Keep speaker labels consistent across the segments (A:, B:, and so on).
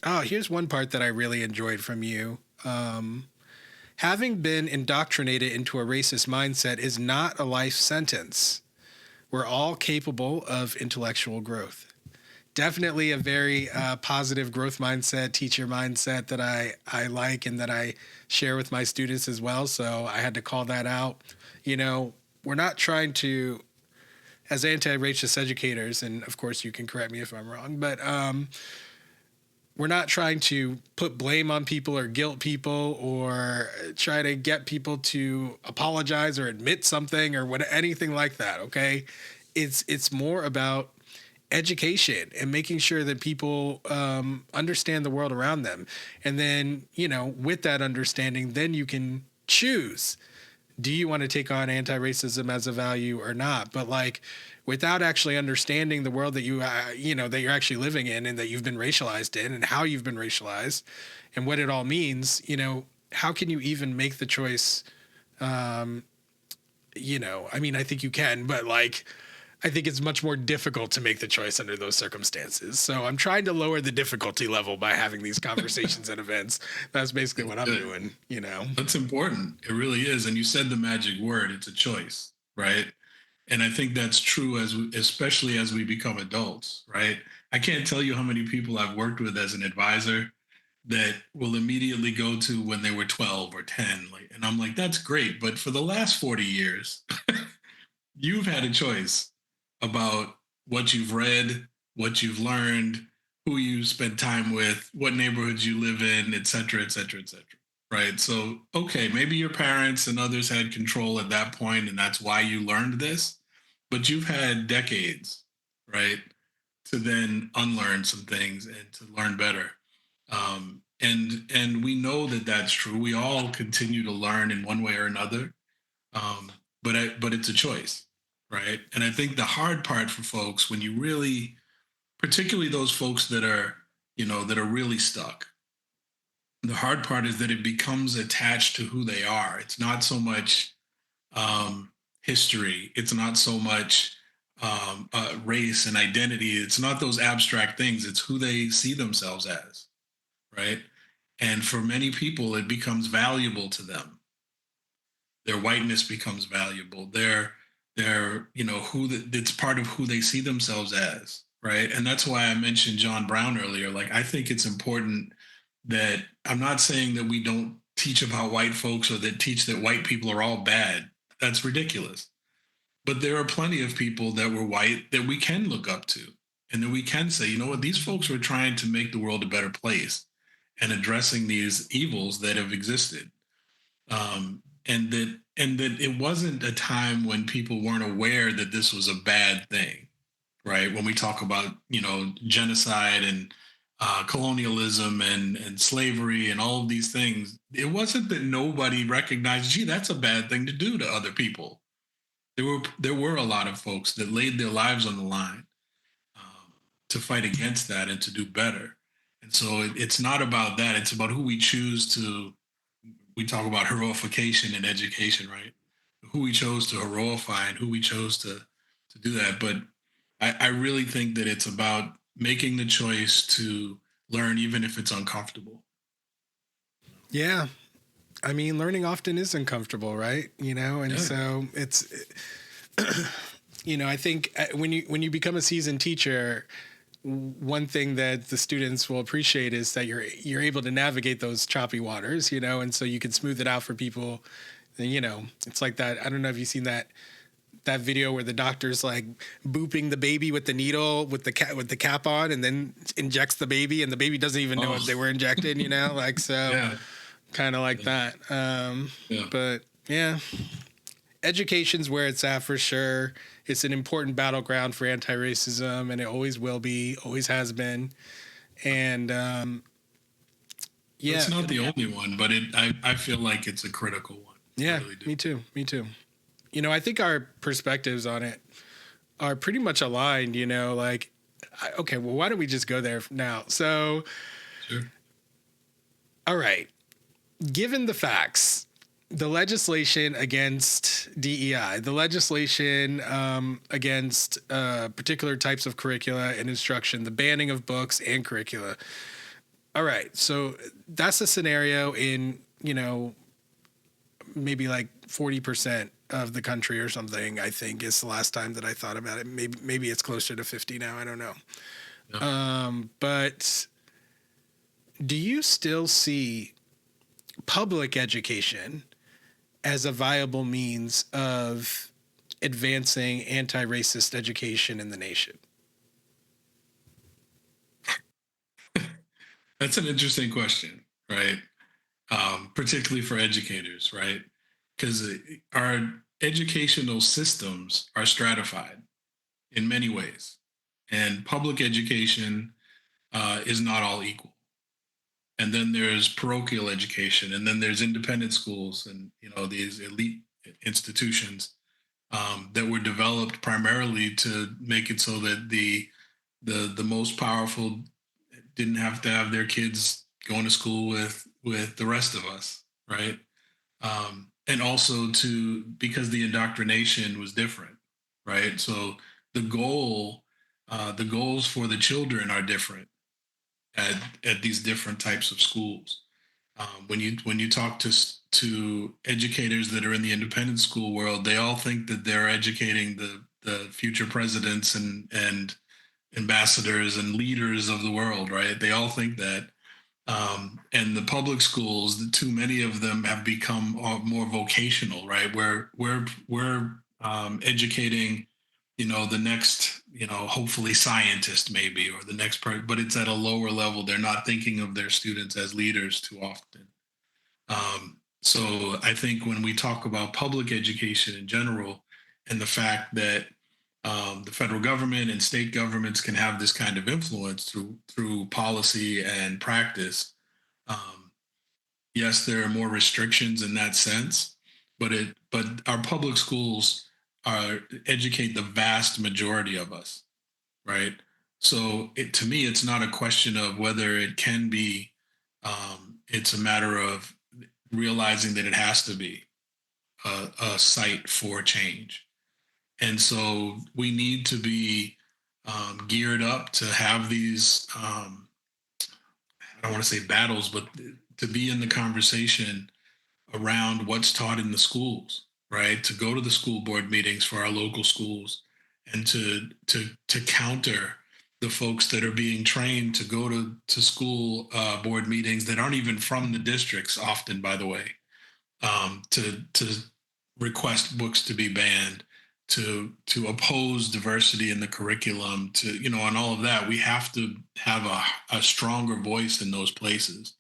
A: Oh, here's one part that I really enjoyed from you. Having been indoctrinated into a racist mindset is not a life sentence. We're all capable of intellectual growth. Definitely a very positive growth mindset, teacher mindset that I like and that I share with my students as well. So I had to call that out. You know, we're not trying to, as anti-racist educators, and of course you can correct me if I'm wrong, but we're not trying to put blame on people or guilt people or try to get people to apologize or admit something or what anything like that. Okay, it's more about education and making sure that people understand the world around them, and then with that understanding, then you can choose. Do you want to take on anti-racism as a value or not? But like, without actually understanding the world that that you're actually living in and that you've been racialized in and how you've been racialized and what it all means, how can you even make the choice? I mean, I think you can, but like, I think it's much more difficult to make the choice under those circumstances. So I'm trying to lower the difficulty level by having these conversations at events. That's basically what I'm doing.
B: That's important. It really is. And you said the magic word, it's a choice, right? And I think that's true especially as we become adults, right? I can't tell you how many people I've worked with as an advisor that will immediately go to when they were 12 or 10. And I'm like, that's great. But for the last 40 years, you've had a choice about what you've read, what you've learned, who you spend time with, what neighborhoods you live in, et cetera, et cetera, et cetera. Right. So, okay, maybe your parents and others had control at that point, and that's why you learned this. But you've had decades, right, to then unlearn some things and to learn better. And we know that that's true. We all continue to learn in one way or another. Um, but it's a choice, right? And I think the hard part for folks, when you really, particularly those folks that are, that are really stuck, the hard part is that it becomes attached to who they are. It's not so much history. It's not so much race and identity. It's not those abstract things. It's who they see themselves as, right? And for many people, it becomes valuable to them. Their whiteness becomes valuable. Their it's part of who they see themselves as, right? And that's why I mentioned John Brown earlier. Like, I think it's important that I'm not saying that we don't teach about white folks or that teach that white people are all bad. That's ridiculous. But there are plenty of people that were white that we can look up to and that we can say, you know what, these folks were trying to make the world a better place and addressing these evils that have existed. And that it wasn't a time when people weren't aware that this was a bad thing, right? When we talk about genocide and colonialism and slavery and all of these things, it wasn't that nobody recognized, gee, that's a bad thing to do to other people. There were a lot of folks that laid their lives on the line to fight against that and to do better. And so it's not about that. It's about who we choose to. We talk about heroification in education, right? Who we chose to heroify and who we chose to do that. But I really think that it's about making the choice to learn, even if it's uncomfortable.
A: Yeah. I mean, learning often is uncomfortable, right? And so it's, I think when you become a seasoned teacher, one thing that the students will appreciate is that you're able to navigate those choppy waters, and so you can smooth it out for people. It's like that. I don't know if you've seen that video where the doctor's like booping the baby with the needle with the cap on, and then injects the baby, and the baby doesn't even know if they were injected. Like so.
B: Yeah.
A: Kind of like that. But yeah, education's where it's at for sure. It's an important battleground for anti-racism, and it always will be, always has been. And
B: It's not the only one, but I feel like it's a critical one.
A: Yeah, really me too. I think our perspectives on it are pretty much aligned. Okay, well, why don't we just go there now? So,
B: sure.
A: All right. Given the facts, the legislation against DEI, the legislation against particular types of curricula and instruction, the banning of books and curricula, All right. So that's a scenario in, maybe like 40% of the country or something, I think is the last time that I thought about it. Maybe it's closer to 50 now. I don't know.
B: Yeah.
A: But do you still see public education as a viable means of advancing anti-racist education in the nation?
B: That's an interesting question, right? Particularly for educators, right? Because our educational systems are stratified in many ways, and public education is not all equal. And then there's parochial education, and then there's independent schools, and these elite institutions that were developed primarily to make it so that the most powerful didn't have to have their kids going to school with the rest of us, right? And also to because the indoctrination was different, right? So the the goals for the children are different at these different types of schools. When you talk to educators that are in the independent school world, they all think that they're educating the future presidents and ambassadors and leaders of the world, right? They all think that. And the public schools, too many of them have become more vocational, right? Where we're educating, the next, hopefully scientist maybe, or the next part, but it's at a lower level. They're not thinking of their students as leaders too often. So I think when we talk about public education in general, and the fact that the federal government and state governments can have this kind of influence through policy and practice. Um, yes, there are more restrictions in that sense, but our public schools are educate the vast majority of us, right? So to me, it's not a question of whether it can be. It's a matter of realizing that it has to be a site for change. And so we need to be geared up to have these, I don't want to say battles, but to be in the conversation around what's taught in the schools, right? To go to the school board meetings for our local schools and to counter the folks that are being trained to go to school board meetings that aren't even from the districts often, by the way, to request books to be banned, to oppose diversity in the curriculum, to and all of that. We have to have a stronger voice in those places.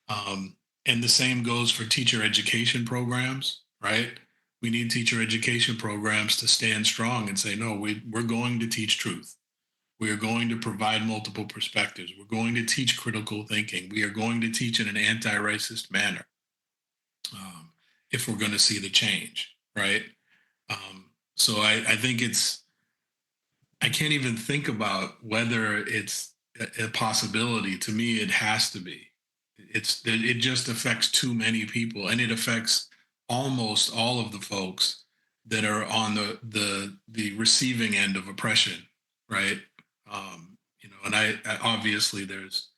B: And the same goes for teacher education programs, right? We need teacher education programs to stand strong and say, no, we're going to teach truth. We are going to provide multiple perspectives. We're going to teach critical thinking. We are going to teach in an anti-racist manner um, if we're going to see the change, right? So I think I can't even think about whether it's a possibility. To me, it has to be. It just affects too many people, and it affects almost all of the folks that are on the receiving end of oppression, right? And I obviously there's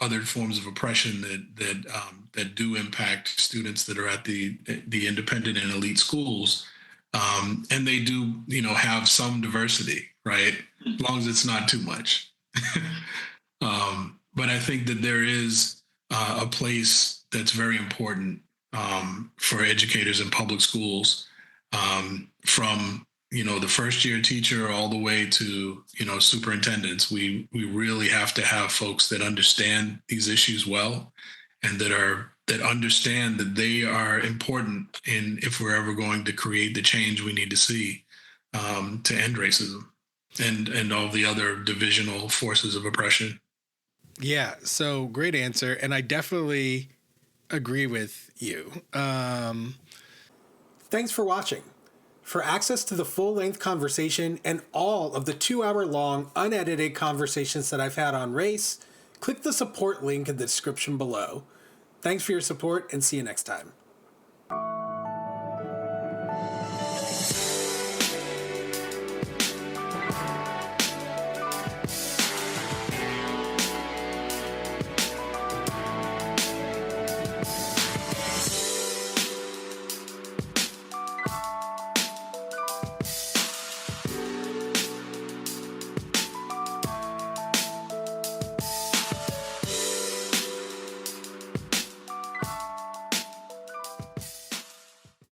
B: other forms of oppression that do impact students that are at the independent and elite schools, and they do have some diversity, right? As long as it's not too much. But I think that there is a place that's very important for educators in public schools, from the first year teacher all the way to superintendents. We really have to have folks that understand these issues well, and that understand that they are important in if we're ever going to create the change we need to see to end racism and all the other divisional forces of oppression.
A: Yeah, so great answer. And I definitely agree with you. Thanks for watching. For access to the full-length conversation and all of the 2-hour-long unedited conversations that I've had on race, click the support link in the description below. Thanks for your support and see you next time.